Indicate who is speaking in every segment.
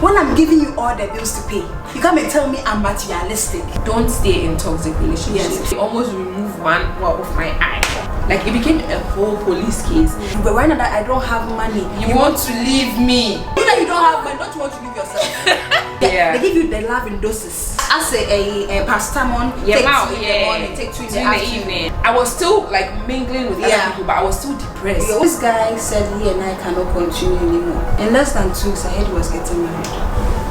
Speaker 1: When I'm giving you all the bills to pay, you can't be telling me I'm materialistic.
Speaker 2: Don't stay in toxic relationships.
Speaker 1: Yes.
Speaker 2: They almost removed one of my eye. Like it became a whole police case.
Speaker 1: But right now that I don't have money,
Speaker 2: You want to leave me.
Speaker 1: you know you don't have money, don't you want to give yourself?
Speaker 2: Yeah.
Speaker 1: They give you the love in doses. As a paracetamol, take 2 in the morning, take 2 in the afternoon.
Speaker 2: I was still like mingling with other people, but I was still depressed.
Speaker 1: This guy said he and I cannot continue anymore. In less than 2 weeks, I heard he was getting married.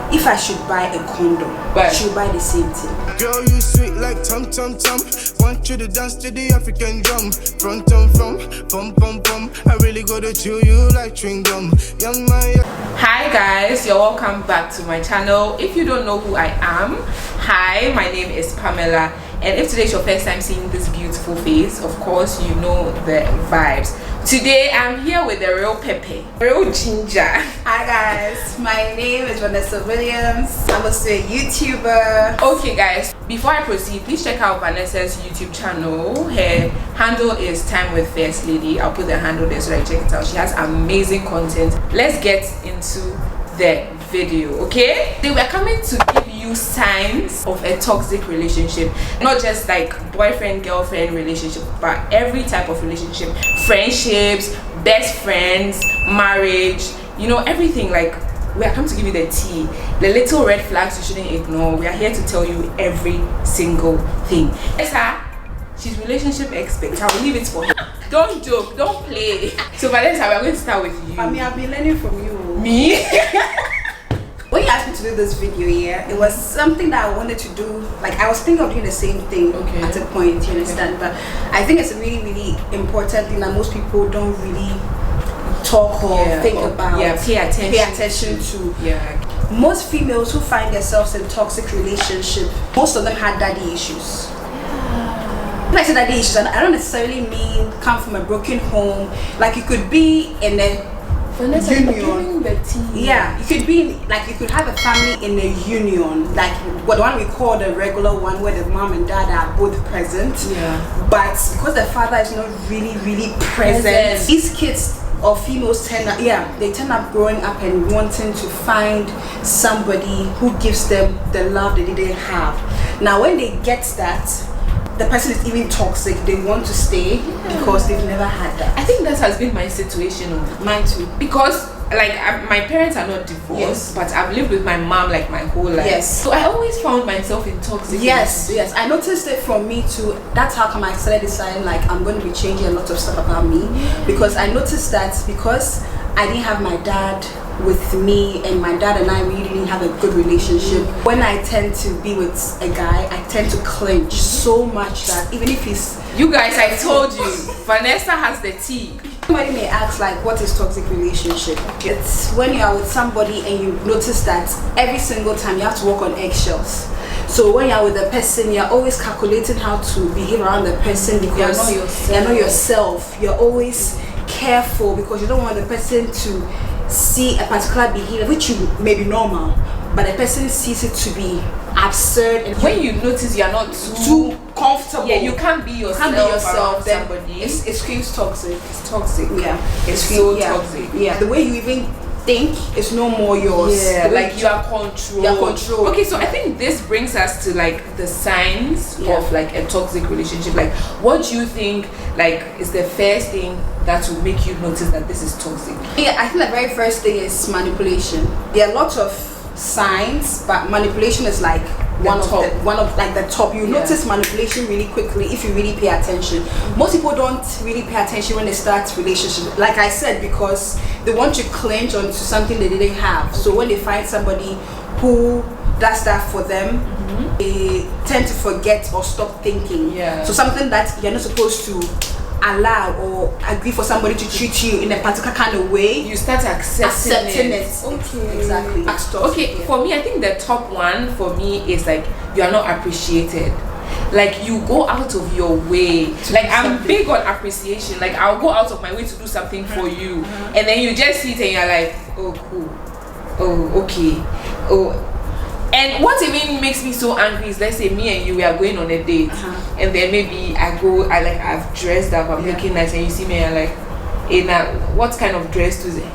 Speaker 1: If I should buy a condom, I should buy the same thing.
Speaker 3: Girl, you sweet like tum tum tum. Want you to dance to the African drum. Front on from, pum pum pum. I really gotta chew you like chewing gum. Young man.
Speaker 2: Hi guys, you're welcome back to my channel. If you don't know who I am, hi, my name is Pamela, and if today's your first time seeing this beautiful face, of course you know the vibes. Today I'm here with the real Pepe, real ginger.
Speaker 1: Hi guys, my name is Vanessa Williams. I'm also a YouTuber.
Speaker 2: Okay guys, before I proceed, please check out Vanessa's YouTube channel. Her handle is Time with First Lady. I'll put the handle there so that you check it out. She has amazing content. Let's get into the video, okay? They were coming to give you signs of a toxic relationship, not just like boyfriend girlfriend relationship, but every type of relationship, friendships, best friends, marriage, you know, everything. Like, we are coming to give you the tea, the little red flags you shouldn't ignore. We are here to tell you every single thing. Vanessa, she's relationship expert. I will leave it for her. Don't joke, don't play. So Vanessa, we're going to start with you.
Speaker 1: I mean, I've been learning from you.
Speaker 2: Me?
Speaker 1: When you asked me to do this video here, it was something that I wanted to do. Like, I was thinking of doing the same thing at a point, you understand? But I think it's a really, really important thing that most people don't really talk or think about.
Speaker 2: Yeah, pay attention
Speaker 1: to.
Speaker 2: Yeah.
Speaker 1: Most females who find themselves in toxic relationship, most of them had daddy issues. When I say daddy issues, I don't necessarily mean come from a broken home. Like, you could be in a
Speaker 2: Vanessa,
Speaker 1: union. Yeah, you could be like, you could have a family in a union, like what the one we call the regular one, where the mom and dad are both present.
Speaker 2: Yeah.
Speaker 1: But because the father is not really present, these kids or females tend up, they tend up growing up and wanting to find somebody who gives them the love they didn't have. Now, when they get that, the person is even toxic, they want to stay because they've never had that.
Speaker 2: I think that has been my situation.
Speaker 1: Mine too.
Speaker 2: Because like my parents are not divorced, but I've lived with my mom like my whole life.
Speaker 1: Yes.
Speaker 2: So I always found myself in toxic.
Speaker 1: Yes. I noticed it from me too. That's how come I started deciding like I'm going to be changing a lot of stuff about me, because I noticed that because I didn't have my dad with me, and my dad and I really didn't have a good relationship. When I tend to be with a guy, I tend to clinch so much that even if he's...
Speaker 2: You guys, I told you, Vanessa has the tea.
Speaker 1: Somebody may ask like, what is toxic relationship? It's when you are with somebody and you notice that every single time you have to walk on eggshells. So when you're with a person, you're always calculating how to behave around the person because you're not yourself. You're always careful because you don't want the person to see a particular behavior which you may be normal, but the person sees it to be absurd, and
Speaker 2: when you notice you're not too
Speaker 1: comfortable,
Speaker 2: you can't be yourself,
Speaker 1: then
Speaker 2: somebody,
Speaker 1: it screams toxic.
Speaker 2: It's toxic.
Speaker 1: It's
Speaker 2: so toxic.
Speaker 1: The way you even think is no more yours.
Speaker 2: Like you are controlled. Okay, so I think this brings us to like the signs of like a toxic relationship. Like, what do you think like is the first thing that will make you notice that this is toxic?
Speaker 1: I think the very first thing is manipulation. There are lots of signs, but manipulation is like one of the top. You notice manipulation really quickly if you really pay attention. Most people don't really pay attention when they start relationship, like I said, because they want to clinch onto something they didn't have. So when they find somebody who does that for them, they tend to forget or stop thinking. So something that you're not supposed to allow or agree for somebody to treat you in a particular kind of way,
Speaker 2: you start accepting it.
Speaker 1: Okay, exactly.
Speaker 2: Okay, for me, I think the top one for me is like you are not appreciated. Like you go out of your way. Like I'm big on appreciation. Like I'll go out of my way to do something for you, and then you just see it and you're like, oh cool, oh okay, oh. And what even makes me so angry is, let's say me and you, we are going on a date, and then maybe I've dressed up, I'm looking nice, and you see me and you're like, hey, now what kind of dress is it?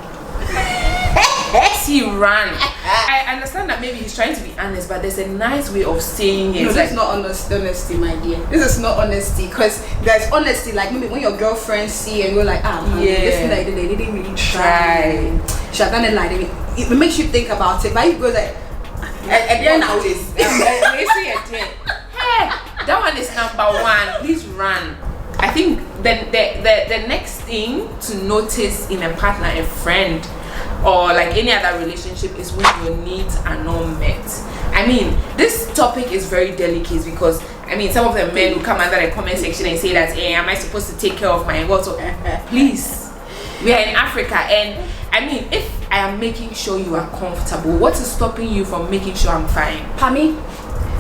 Speaker 2: See, run. I understand that maybe he's trying to be honest, but there's a nice way of saying it.
Speaker 1: No, this is not honesty, my dear. This is not honesty, because there's honesty. Like maybe when your girlfriends see and you're like, this thing that they didn't really try. She have done it like it makes you think about it. But you go like,
Speaker 2: hey, that one is number one. Please run. I think the next thing to notice in a partner, a friend, or like any other relationship is when your needs are not met. I mean, this topic is very delicate because I mean, some of the men will come under the comment section and say that, hey, am I supposed to take care of my what? Please, we are in Africa, and I mean, if I am making sure you are comfortable, what is stopping you from making sure I'm fine?
Speaker 1: Pami,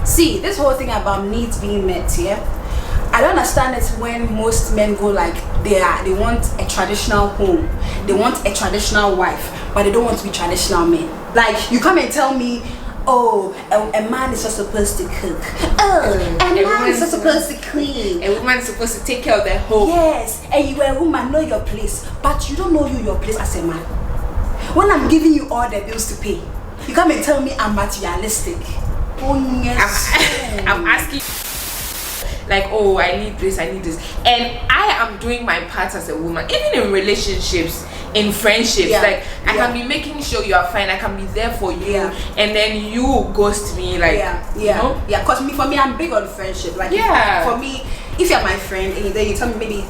Speaker 1: see, this whole thing about needs being met, I don't understand it when most men go like they want a traditional home, they want a traditional wife, but they don't want to be traditional men. Like you come and tell me, oh, a man is not supposed to cook. Oh, a man is not supposed to clean.
Speaker 2: A woman is supposed to take care of the home.
Speaker 1: Yes, and you a woman, know your place, but you don't know your place as a man. When I'm giving you all the bills to pay, you come and tell me I'm materialistic. Oh yes.
Speaker 2: I'm asking. Like, oh, I need this, and I am doing my part as a woman, even in relationships, in friendships. Like I can be making sure you are fine, I can be there for you, and then you ghost me, like you know?
Speaker 1: Because for me I'm big on friendship. Like for me, if you're my friend and then you tell me maybe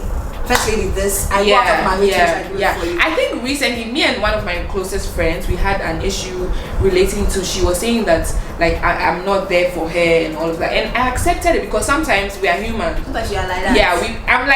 Speaker 1: first lady this, I walk up my meetings, I do it for you.
Speaker 2: I think recently me and one of my closest friends, we had an issue relating to, she was saying that like I'm not there for her and all of that, and I accepted it because sometimes we are human.
Speaker 1: Sometimes you are like that.
Speaker 2: I'm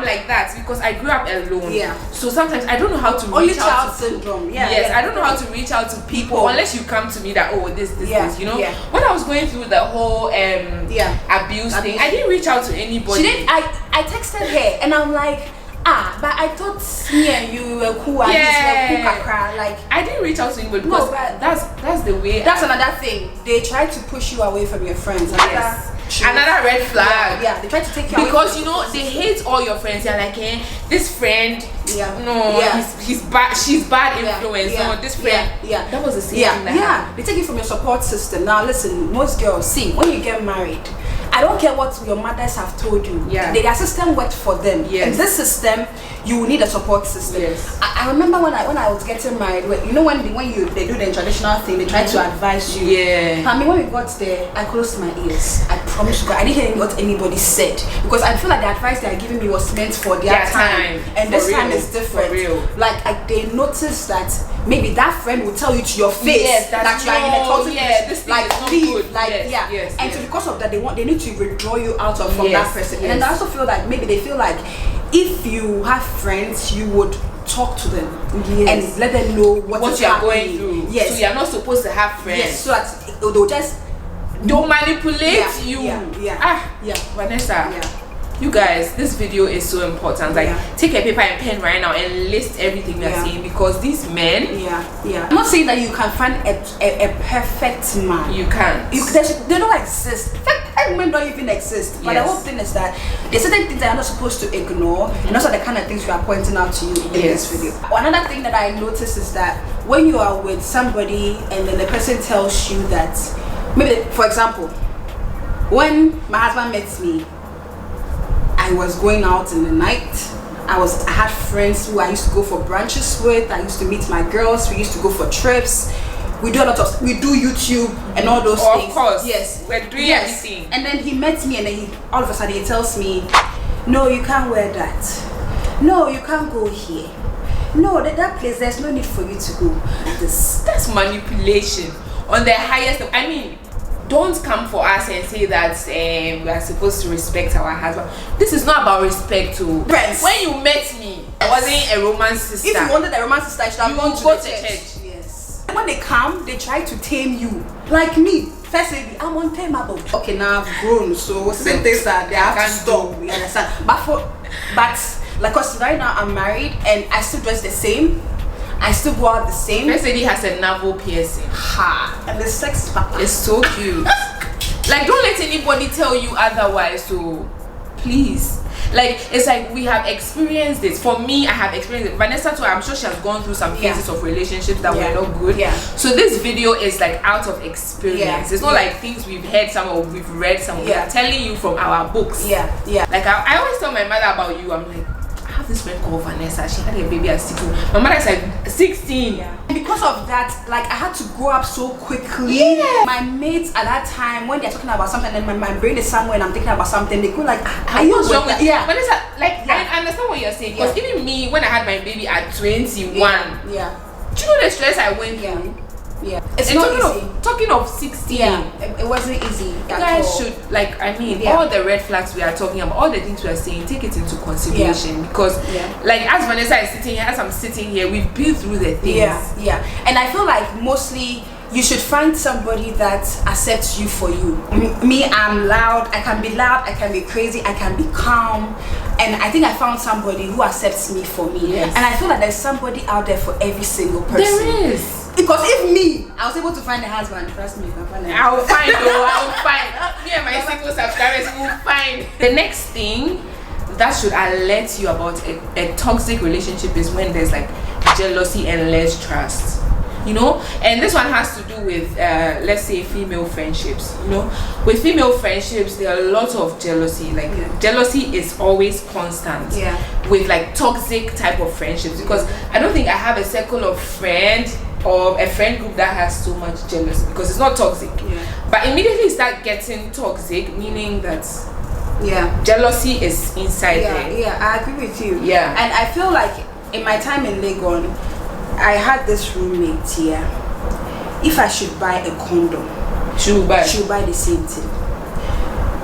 Speaker 2: like that because I grew up alone. So sometimes I don't know how to reach
Speaker 1: only
Speaker 2: out
Speaker 1: child
Speaker 2: to
Speaker 1: syndrome.
Speaker 2: I don't know how to reach out to people unless you come to me that this you know. When I was going through the whole abuse thing, I didn't reach out to anybody.
Speaker 1: She didn't. I texted her and I'm like, but I thought me and you were cool. Like
Speaker 2: I didn't reach out to anybody because that's the way.
Speaker 1: That's another thing. They try to push you away from your friends.
Speaker 2: Another red flag.
Speaker 1: They try to take you away
Speaker 2: because you know they hate all your friends. They're like, this friend, he's bad. She's bad influence. No, this friend. That was the same thing.
Speaker 1: They take you from your support system. Now listen, most girls see when you get married, I don't care what your mothers have told you. Their system worked for them. In this system, you need a support system. I remember when I was getting married, you know when they do the traditional thing, they try to advise you. I mean, when we got there, I closed my ears. I promise you, I didn't hear what anybody said because I feel like the advice they are giving me was meant for their time. And this time is different. Like they noticed that maybe that friend will tell you to your face that you are in a total
Speaker 2: this thing is not good.
Speaker 1: And so because of that, they need to withdraw you out of from that person. And I also feel like maybe they feel like if you have friends, you would talk to them and let them know what
Speaker 2: you are going through. So you're not supposed to have friends.
Speaker 1: So that they'll just
Speaker 2: don't manipulate you. Vanessa. You guys, this video is so important. Like, take a paper and pen right now and list everything you're saying because these men.
Speaker 1: I'm not saying that you can find a perfect man.
Speaker 2: You can't.
Speaker 1: They don't exist. Perfect men don't even exist. But the whole thing is that there's certain things that you're not supposed to ignore, and those are the kind of things we are pointing out to you in this video. Another thing that I noticed is that when you are with somebody and then the person tells you that, maybe for example, when my husband met me, I was going out in the night. I had friends who I used to go for brunches with. I used to meet my girls. We used to go for trips. We do YouTube and all those things.
Speaker 2: Of course.
Speaker 1: Yes.
Speaker 2: We're doing everything.
Speaker 1: And then he met me and then all of a sudden he tells me, no, you can't wear that. No, you can't go here. No, that place, there's no need for you to go.
Speaker 2: That's manipulation on the highest. I mean, don't come for us and say that we are supposed to respect our husband. This is not about respect to
Speaker 1: friends.
Speaker 2: When you met me, I wasn't a romance sister.
Speaker 1: If you wanted a romance sister, you should have gone to the church.
Speaker 2: Yes.
Speaker 1: When they come, they try to tame you. Like me, first lady, I'm untamable. Okay, now I've grown, so certain things that they have to stop. You understand? But like, cause right now I'm married and I still dress the same. I still go out the same.
Speaker 2: First lady has a navel piercing.
Speaker 1: And the sex papa.
Speaker 2: It's so cute. Like, don't let anybody tell you otherwise. So, please. Like it's like we have experienced this. For me, I have experienced it. Vanessa too, I'm sure she has gone through some phases of relationships that were not good. So this video is like out of experience. It's not like things we've heard some or we've read some. We are telling you from our books. Like I always tell my mother about you. I'm like, I have this friend called Vanessa. She had a baby at 16. My mother's like 16.
Speaker 1: Because of that, like I had to grow up so quickly. My mates at that time, when they're talking about something and my brain is somewhere and I'm thinking about something, they go like, are you wrong with that?
Speaker 2: Vanessa, like I understand what you're saying. Because even me, when I had my baby at 21, do you know the stress I went through?
Speaker 1: It's
Speaker 2: and
Speaker 1: not easy.
Speaker 2: Talking of 16,
Speaker 1: it wasn't easy.
Speaker 2: You guys should, like, I mean, all the red flags we are talking about, all the things we are saying, take it into consideration because, like, as Vanessa is sitting here, as I'm sitting here, we've been through the things.
Speaker 1: And I feel like mostly you should find somebody that accepts you for you. Me, I'm loud. I can be loud. I can be crazy. I can be calm. And I think I found somebody who accepts me for me. And I feel like there's somebody out there for every single person.
Speaker 2: There is.
Speaker 1: Because if me, I was able to find a husband, trust me, if I find a husband.
Speaker 2: I will find though, I will find. Me and my single subscribers will find. The next thing that should alert you about a toxic relationship is when there's like jealousy and less trust. You know, and this one has to do with let's say female friendships. You know, with female friendships there are a lot of jealousy. Like jealousy is always constant with like toxic type of friendships, because I don't think I have a circle of friends or a friend group that has so much jealousy, because it's not toxic, but immediately it start getting toxic, meaning that jealousy is inside there.
Speaker 1: I agree with you.
Speaker 2: And
Speaker 1: I feel like in my time in Legon, I had this roommate here. If I should buy a condom, she will buy the same thing.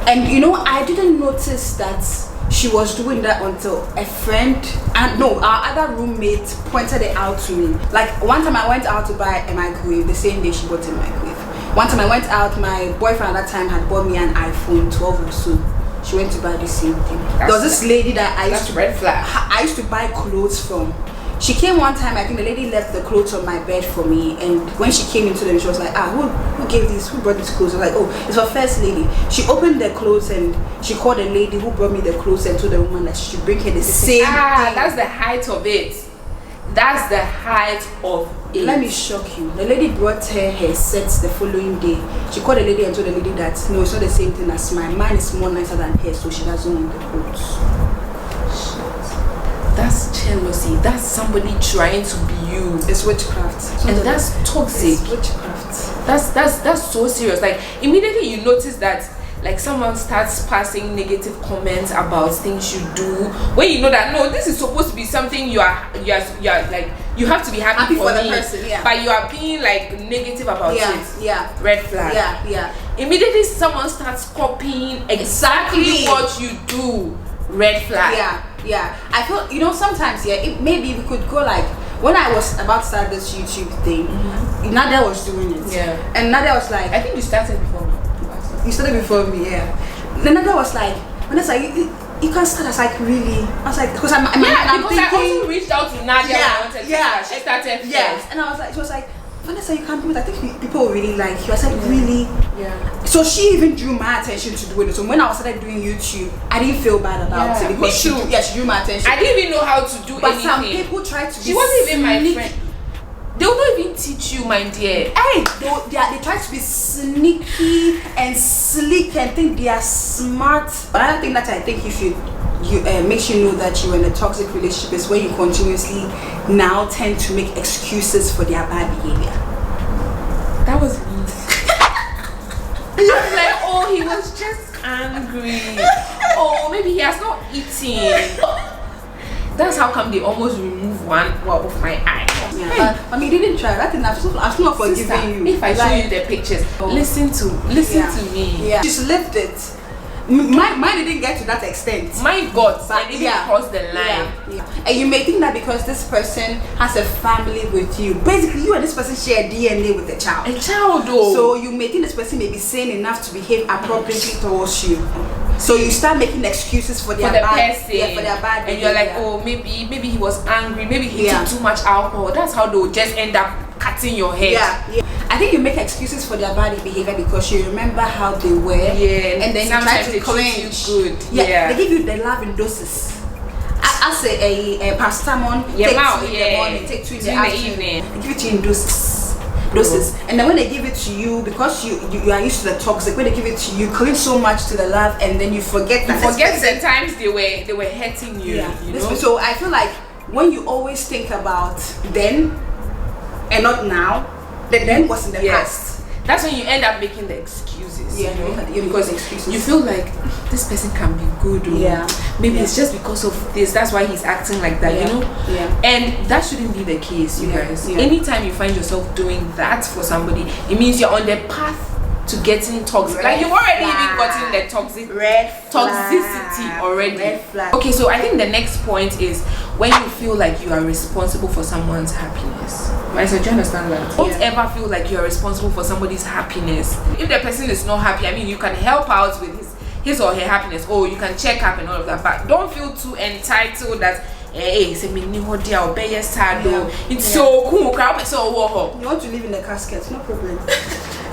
Speaker 1: And you know, I didn't notice that she was doing that until a friend and our other roommate pointed it out to me. Like one time I went out to buy a microwave, the same day she bought a microwave. One time I went out, my boyfriend at that time had bought me an iPhone 12 or so. She went to buy the same thing. There was this lady that I used to buy clothes from. She came one time, I think the lady left the clothes on my bed for me, and when she came into them, she was like, who gave this, who brought these clothes? I was like, oh, it's for first lady. She opened the clothes and she called the lady who brought me the clothes and told the woman that she should bring her the same thing.
Speaker 2: That's the height of it. That's the height of it.
Speaker 1: Let me shock you. The lady brought her sets the following day. She called the lady and told the lady that no, it's not the same thing as mine. Mine is more nicer than hers, so she doesn't want the clothes.
Speaker 2: That's jealousy. That's somebody trying to be you.
Speaker 1: It's witchcraft.
Speaker 2: And that's toxic.
Speaker 1: It's witchcraft.
Speaker 2: That's so serious. Like immediately you notice that like someone starts passing negative comments about things you do, when you know that no, this is supposed to be something you are like, you have to be happy for
Speaker 1: the
Speaker 2: me,
Speaker 1: person,
Speaker 2: but you are being like negative about it. Red flag. Immediately someone starts copying exactly what you do. Red flag.
Speaker 1: I feel, you know, sometimes maybe we could go like, when I was about to start this YouTube thing, Nadia was doing it, and Nadia was like,
Speaker 2: I think you started before me.
Speaker 1: You started before me, Then Nadia was like, Vanessa, you can't start. I was like, really? I was like, because I'm thinking,
Speaker 2: I also reached out to Nadia when I wanted to start. She started first.
Speaker 1: And I was like, she was like, Vanessa, you can't do it. I think people will really like you. I said, really? So she even drew my attention to doing it. So when I started doing YouTube, I didn't feel bad about it because she drew my attention.
Speaker 2: I didn't even know how to do anything.
Speaker 1: But some people try to.
Speaker 2: She wasn't even my friend. They will not even teach you, my dear.
Speaker 1: Hey, they try to be sneaky and slick and think they are smart. But I don't think that I think if you makes you know that you're in a toxic relationship is when you continuously now tend to make excuses for their bad behavior.
Speaker 2: That was me. I was like, oh, he was just angry. Oh, maybe he has not eaten. That's how come they almost remove one of my eye.
Speaker 1: But you didn't try. That thing, I'm not forgiving you.
Speaker 2: If I show you the pictures, listen to me.
Speaker 1: She's lived it. Mine didn't get to that extent.
Speaker 2: My God, but it didn't cross the line.
Speaker 1: And you may think that because this person has a family with you, basically you and this person share DNA with a child.
Speaker 2: A child, though.
Speaker 1: So you may think this person may be sane enough to behave appropriately towards you. So you start making excuses for their bad
Speaker 2: and you're like, oh, maybe he was angry, maybe he took too much alcohol. That's how they'll just end up cutting your head.
Speaker 1: Yeah. I think you make excuses for their body behavior because you remember how they were.
Speaker 2: Yeah,
Speaker 1: and then you try to
Speaker 2: cringe. Good.
Speaker 1: Yeah, they give you the love in doses. I say a paracetamol, take 2 in the morning, take 2 in the evening. They give it to you in doses. And then when they give it to you, because you are used to the toxic, when they give it to you, cling so much to the love, and then you forget that.
Speaker 2: You forget the times they were hurting you.
Speaker 1: Yeah.
Speaker 2: You know?
Speaker 1: So I feel like when you always think about then and not now, the then was in the past.
Speaker 2: That's when you end up making the excuses.
Speaker 1: Yeah,
Speaker 2: you know? Because you feel like this person can be good. Maybe it's just because of this. That's why he's acting like that. You know.
Speaker 1: Yeah.
Speaker 2: And that shouldn't be the case, you guys.
Speaker 1: Yeah.
Speaker 2: Anytime you find yourself doing that for somebody, it means you're on the path to getting toxic. Like you've already even gotten the toxicity already.
Speaker 1: Red flag.
Speaker 2: Okay, so I think the next point is when you feel like you are responsible for someone's happiness. Marisa, do you understand that? Don't ever feel like you are responsible for somebody's happiness. If the person is not happy, I mean, you can help out with his or her happiness, or you can check up and all of that, but don't feel too entitled that it's so cool.
Speaker 1: You want to live in a casket, no problem.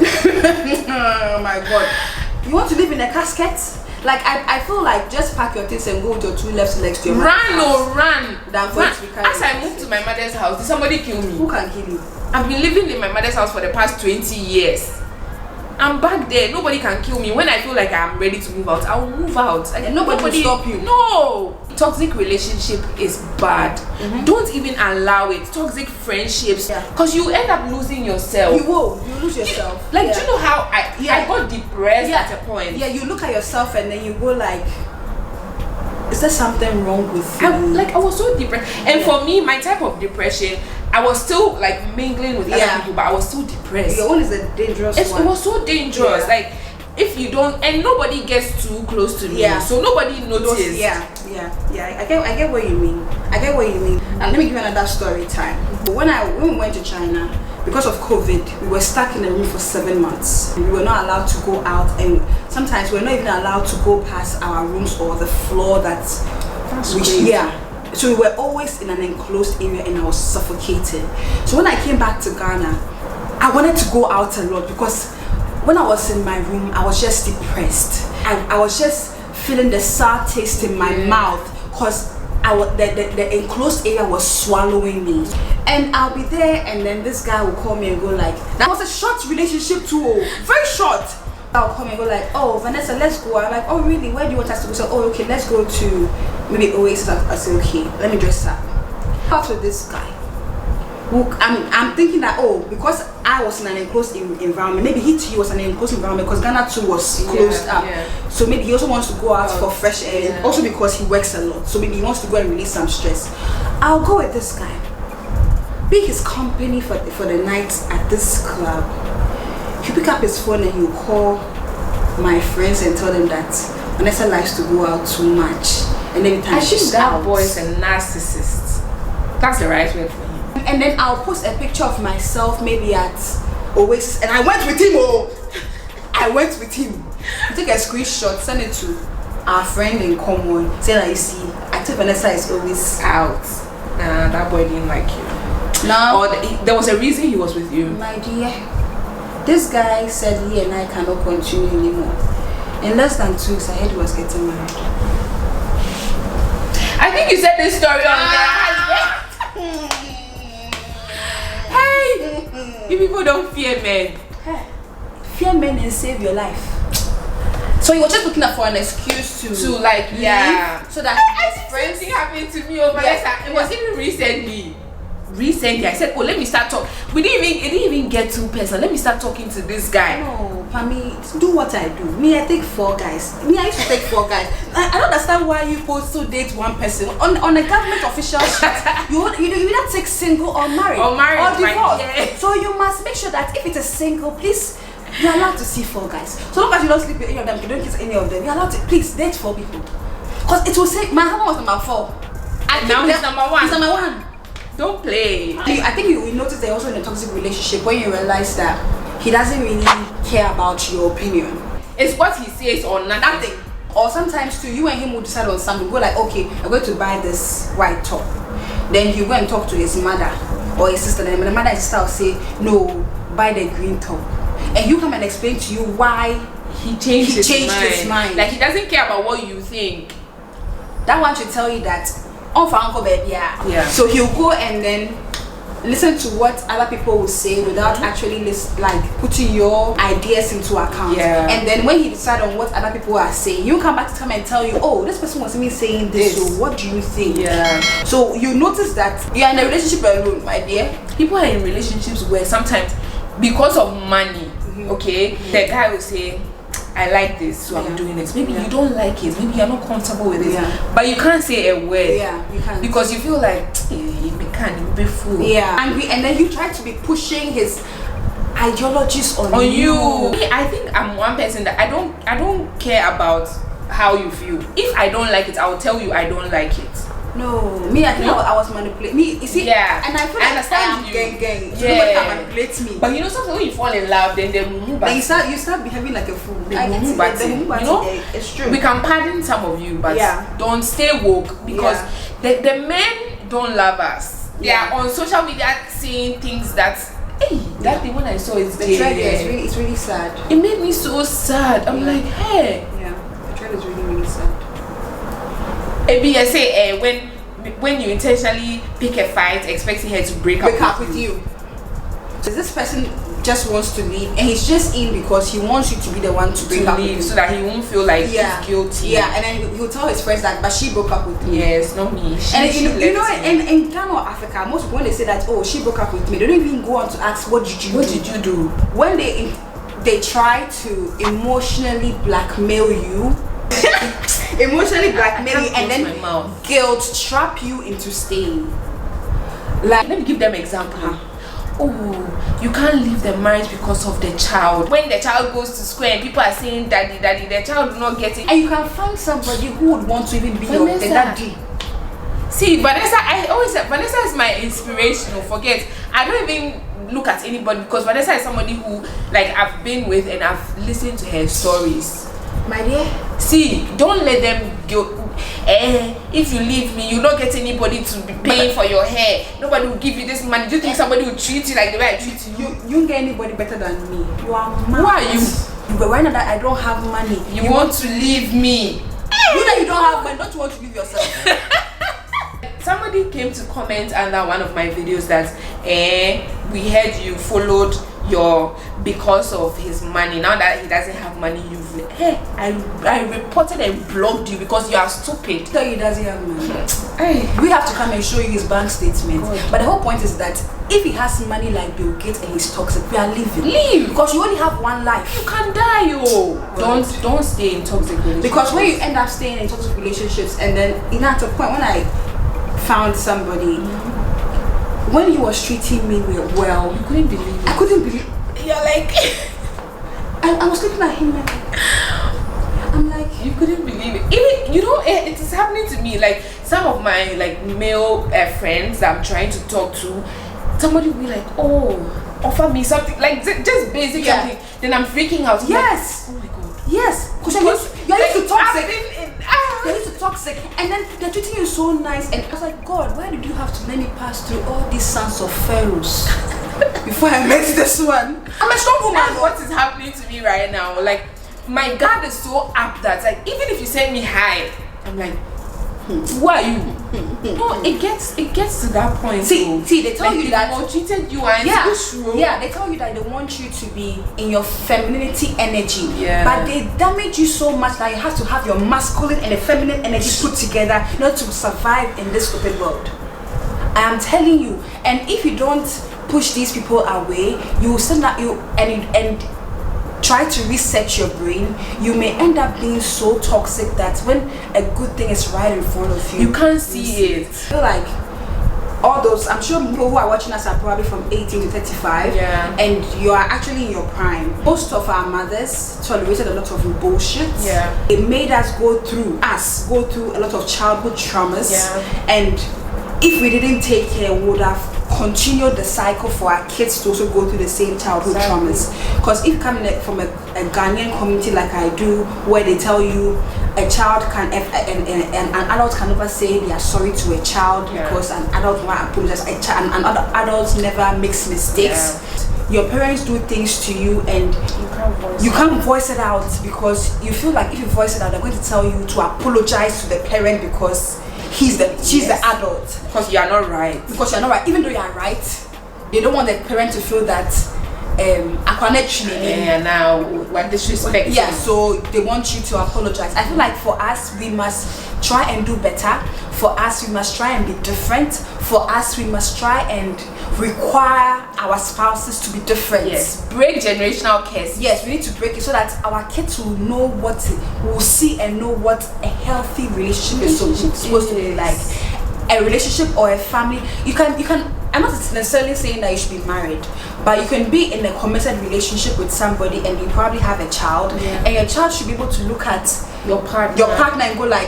Speaker 1: Oh my god. You want to live in a casket? Like I feel like just pack your things and go with your 2 left legs to your
Speaker 2: run.
Speaker 1: As
Speaker 2: I moved to my mother's house, did somebody kill me?
Speaker 1: Who can kill you?
Speaker 2: I've been living in my mother's house for the past 20 years. I'm back there. Nobody can kill me. When I feel like I'm ready to move out, I'll move out. Like,
Speaker 1: and nobody will stop you.
Speaker 2: No. Toxic relationship is bad. Don't even allow it. Toxic friendships, because you end up losing yourself.
Speaker 1: You lose yourself.
Speaker 2: Do you know how I got depressed at a point?
Speaker 1: Yeah, you look at yourself and then you go like, is there something wrong with you?
Speaker 2: I was so depressed. And for me, my type of depression, I was still like mingling with other people, but I was still depressed.
Speaker 1: Your own is a dangerous one.
Speaker 2: It was so dangerous. Like if you don't, and nobody gets too close to me, so nobody notices.
Speaker 1: I get what you mean. And let me give you another story time. But when we went to China, because of COVID, we were stuck in a room for 7 months. We were not allowed to go out, and sometimes we were not even allowed to go past our rooms or the floor So we were always in an enclosed area and I was suffocated. So when I came back to Ghana, I wanted to go out a lot because when I was in my room, I was just depressed. I was just feeling the sour taste in my mouth because the enclosed area was swallowing me. And I'll be there and then this guy will call me and go like, that was a short relationship too, very short. I'll come and go like, oh Vanessa, let's go. I'm like, oh really, where do you want us to go? So, oh okay, let's go to maybe Oasis. I say okay, let me dress up. Out with this guy who I'm thinking that because I was in an enclosed environment, maybe he too was in an enclosed environment because Ghana too was closed up. So maybe he also wants to go out for fresh air, and also because he works a lot, so maybe he wants to go and release some stress. I'll go with this guy, be his company for the nights at this club. He'll pick up his phone and he'll call my friends and tell them that Vanessa likes to go out too much, and every time she's out.
Speaker 2: That boy is a narcissist. That's the right word for him.
Speaker 1: And then I'll post a picture of myself maybe at Oasis, and I went with him. I went with him. Take a screenshot, send it to our friend in common. Say that you see, I think Vanessa is always out.
Speaker 2: Nah, that boy didn't like you.
Speaker 1: No.
Speaker 2: Or there was a reason he was with you.
Speaker 1: My dear, this guy said he and I cannot continue anymore. In less than 2 weeks, I heard he was getting married.
Speaker 2: I think you said this story on Hey, you people don't fear men.
Speaker 1: Fear men and save your life. So you were just looking for an excuse to
Speaker 2: like leave,
Speaker 1: so that
Speaker 2: friends thing happened to me over there. It was even recently. I said, let me start talking. It didn't even get too personal. Let me start talking to this guy.
Speaker 1: No, Pami, do what I do. Me, I take 4 guys. I used to take 4 guys. I don't understand why you supposed to date one person. On a government official shit, you either take single or married. Or divorced.
Speaker 2: Right?
Speaker 1: So you must make sure that if it's a single, please, you're allowed to see 4 guys. So long as you don't sleep with any of them, you don't kiss any of them, you're allowed to, please, date 4 people. Because it will say, my husband was number 4.
Speaker 2: And now he's number 1.
Speaker 1: He's number 1.
Speaker 2: Don't play.
Speaker 1: I think you notice they're also in a toxic relationship when you realize that he doesn't really care about your opinion.
Speaker 2: It's what he says or nothing.
Speaker 1: Or sometimes too, you and him will decide on something. Go like, okay, I'm going to buy this white top. Then you go and talk to his mother. or a sister, and the mother and sister will say, no, buy the green top. And you come and explain to you why
Speaker 2: he changed his
Speaker 1: mind.
Speaker 2: Like he doesn't care about what you think.
Speaker 1: That one should tell you that, oh, for uncle baby,
Speaker 2: yeah.
Speaker 1: So he'll go and then listen to what other people will say without actually putting your ideas into account.
Speaker 2: Yeah.
Speaker 1: And then when he decides on what other people are saying, you come back to come and tell you, oh, this person was even saying this. So what do you think?
Speaker 2: Yeah.
Speaker 1: So you notice that you are in a relationship alone, my dear.
Speaker 2: People are in relationships where sometimes because of money, okay, the guy will say, I like this, so I'm doing it. Maybe you don't like it, maybe you're not comfortable with it, but you can't say a word.
Speaker 1: Yeah, you can't.
Speaker 2: Because you feel like you can't be fool.
Speaker 1: Yeah. And then you try to be pushing his ideologies on you.
Speaker 2: I think I'm one person that I don't care about how you feel. If I don't like it, I'll tell you I don't like it.
Speaker 1: No, me, I think I was manipulating. Me, you see, and I feel like
Speaker 2: understand
Speaker 1: you. Gang.
Speaker 2: Yeah.
Speaker 1: Nobody manipulates me.
Speaker 2: But you know, sometimes when you fall in love, then they move back.
Speaker 1: Then you start behaving like a fool.
Speaker 2: They move back. You know,
Speaker 1: it's true.
Speaker 2: We can pardon some of you, but don't stay woke because the men don't love us. They are on social media saying things that. Hey, that thing when I saw it,
Speaker 1: it's really sad.
Speaker 2: It made me so sad. I'm like, hey.
Speaker 1: Yeah, the trend is really sad.
Speaker 2: Maybe I say when you intentionally pick a fight, expecting her to break up
Speaker 1: with you. So this person just wants to leave, and he's just in because he wants you to be the one to break up with him,
Speaker 2: so that he won't feel like he's guilty.
Speaker 1: Yeah, and then he'll tell his friends that, but she broke up with me.
Speaker 2: Yes, not me.
Speaker 1: In Ghana or Africa, most people when they say that, oh, she broke up with me, they don't even go on to ask what did you do. When they try to emotionally blackmail you. And then guilt trap you into staying.
Speaker 2: Like, let me give them an example. Oh, you can't leave the marriage because of the child. When the child goes to school and people are saying daddy, the child will not get it.
Speaker 1: And you can find somebody who would want to even be your daddy.
Speaker 2: See, Vanessa, I always say Vanessa is my inspiration. Forget, I don't even look at anybody because Vanessa is somebody who I've been with and I've listened to her stories.
Speaker 1: My dear,
Speaker 2: see, don't let them go. If you leave me, you don't get anybody to be paying for your hair. Nobody will give you this money. Do you think somebody will treat you like the way I treat you?
Speaker 1: You don't get anybody better than me. You are mad.
Speaker 2: Who are you?
Speaker 1: But right now that I don't have money,
Speaker 2: you want to leave me?
Speaker 1: You that you don't have money, don't you want to leave yourself?
Speaker 2: Somebody came to comment under one of my videos that we heard you followed your because of his money. Now that he doesn't have money, I reported and blocked you because you are stupid.
Speaker 1: Tell you he doesn't have money. We have to come and show you his bank statement. But the whole point is that if he has money like Bill Gates and he's toxic, we are leaving.
Speaker 2: Leave,
Speaker 1: because you only have one life.
Speaker 2: You can die, Don't stay in toxic relationships.
Speaker 1: Because when you end up staying in toxic relationships, and then at a point when I found somebody. When he was treating me well,
Speaker 2: you couldn't believe it.
Speaker 1: I couldn't believe. You're like, I was looking at him and I'm like,
Speaker 2: you couldn't believe it. Even it is happening to me. Like some of my male friends that I'm trying to talk to, somebody will be like, oh, offer me something just basic something. Then I'm freaking out.
Speaker 1: Yes.
Speaker 2: Like, oh my god.
Speaker 1: Yes. Because you're used to toxic. You're used to toxic, and then they're treating you so nice, and I was like, God, why did you have to let me pass through all these sons of pharaohs before I met this one? I'm a strong woman.
Speaker 2: That's what is happening to me right now. Like my guard is so up that even if you send me hi, I'm like, who are you? No, it gets to that point.
Speaker 1: See, they tell you that
Speaker 2: they treated you and
Speaker 1: they tell you that they want you to be in your femininity energy.
Speaker 2: Yeah.
Speaker 1: But they damage you so much that you have to have your masculine and the feminine energy put together in order to survive in this stupid world. I am telling you, and if you don't push these people away, you will send that and try to reset your brain, you may end up being so toxic that when a good thing is right in front of you,
Speaker 2: you can't see it.
Speaker 1: I feel like all those, I'm sure people who are watching us are probably from 18 to 35, and you are actually in your prime. Most of our mothers tolerated a lot of bullshit. It made us go through a lot of childhood traumas, and if we didn't take care, we would have continue the cycle for our kids to also go through the same childhood traumas. Because if coming from a Ghanaian community like I do, where they tell you a child can an adult can never say they are sorry to a child because an adult might apologize, and other adults never makes mistakes. Your parents do things to you and you can't voice it out because you feel like if you voice it out, they're going to tell you to apologize to the parent because she's the adult.
Speaker 2: Because you are not right.
Speaker 1: Because you're not right. Even though you are right, they don't want the parent to feel that
Speaker 2: now what disrespect.
Speaker 1: Yeah, so they want you to apologize. I feel like for us, we must try and do better. For us, we must try and be different. For us, we must try and require our spouses to be different.
Speaker 2: Yes, break generational curse.
Speaker 1: Yes, we need to break it so that our kids will know will see and know what a healthy relationship is supposed to be like. A relationship or a family, you can. I'm not necessarily saying that you should be married, but you can be in a committed relationship with somebody and you probably have a child, and your child should be able to look at
Speaker 2: your partner
Speaker 1: and go like,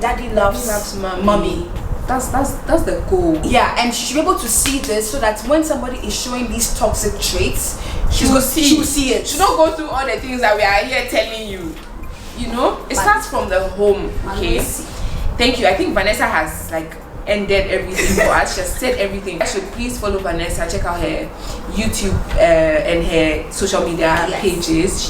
Speaker 1: daddy loves mommy.
Speaker 2: That's the goal.
Speaker 1: Yeah, and she should be able to see this so that when somebody is showing these toxic traits, she will see it.
Speaker 2: She don't go through all the things that we are here telling you. You know, it starts from the home. Okay. Thank you. I think Vanessa has ended everything for us. She has said everything. I should please follow Vanessa. Check out her YouTube and her social media pages.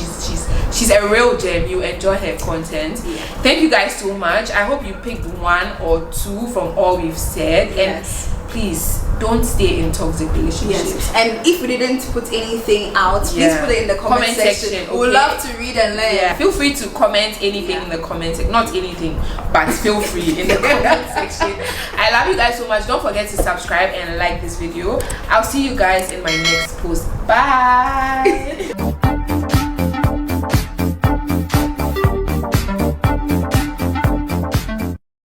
Speaker 2: She's a real gem. You enjoy her content. Thank you guys so much. I hope you picked one or two from all we've said. And please don't stay in toxic relationships.
Speaker 1: And if we didn't put anything out, please put it in the comment section.
Speaker 2: Okay?
Speaker 1: We'd love to read and learn.
Speaker 2: Feel free to comment anything in the comment section. Not anything, but feel free in the comment section. I love you guys so much. Don't forget to subscribe and like this video. I'll see you guys in my next post. Bye.